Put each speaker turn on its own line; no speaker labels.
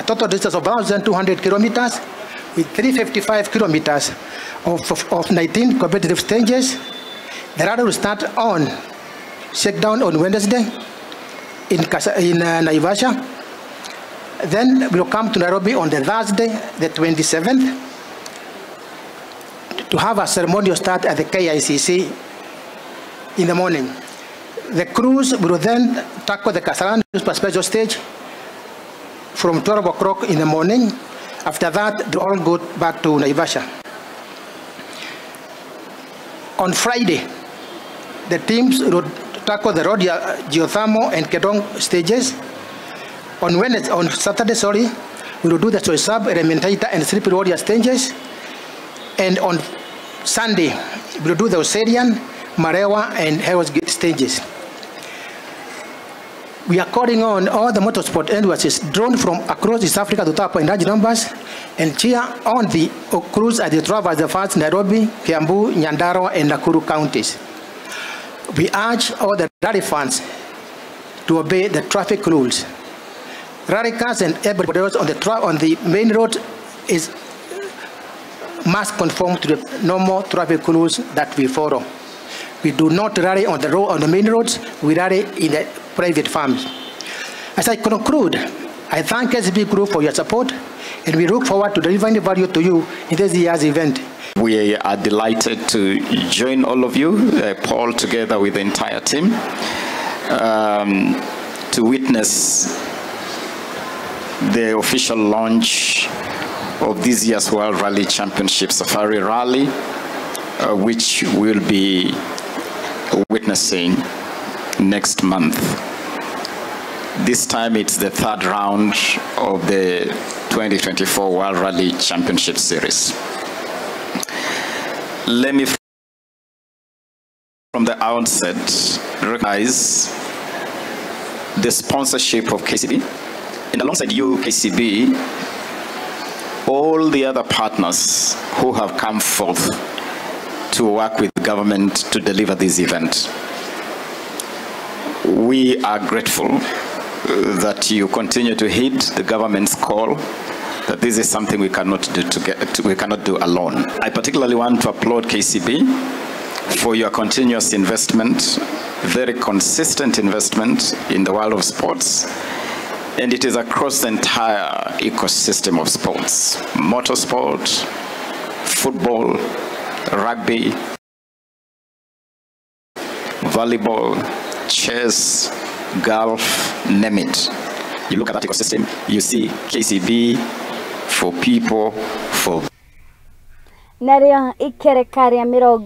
a total distance of 1,200 kilometers with 355 kilometers of 19 competitive stages. The rally will start on shakedown on Wednesday in Naivasha. Then we'll come to Nairobi on the Thursday, the 27th, to have a ceremonial start at the KICC in the morning. The crews will then tackle the Kasarani Super Special Stage from 12 o'clock in the morning. After that, they all go back to Naivasha. On Friday, the teams will tackle the road geothermal and Kedong stages. On Saturday, we will do the Choisab, Elementaita, and Slippery Warrior stages. And on Sunday, we will do the Osirian, Marewa, and Hell's Gate stages. We are calling on all the motorsport enthusiasts drawn from across East Africa to tap in large numbers and cheer on the crews as they traverse the fast Nairobi, Kiambu, Nyandarua, and Nakuru counties. We urge all the rally fans to obey the traffic rules. Rally cars and everybody else on the main road must conform to the normal traffic rules that we follow. We do not rally on the road, on the main roads. We rally in the private farms. As I conclude, I thank SB Group for your support, and we look forward to delivering value to you in this year's event.
We are delighted to join all of you, Paul, together with the entire team, to witness the official launch of this year's World Rally Championship Safari Rally, which we'll be witnessing next month. This time it's the third round of the 2024 World Rally Championship Series. Let me, from the outset, recognize the sponsorship of KCB, and alongside you, KCB, all the other partners who have come forth to work with the government to deliver this event. We are grateful that you continue to heed the government's call, that this is something we cannot do alone. I particularly want to applaud KCB for your continuous investment, very consistent investment in the world of sports, and it is across the entire ecosystem of sports: motorsport, football, rugby, volleyball, chess, golf, name it. You look at that ecosystem, you see KCB for people, for...
Naria ikerekaria mirongo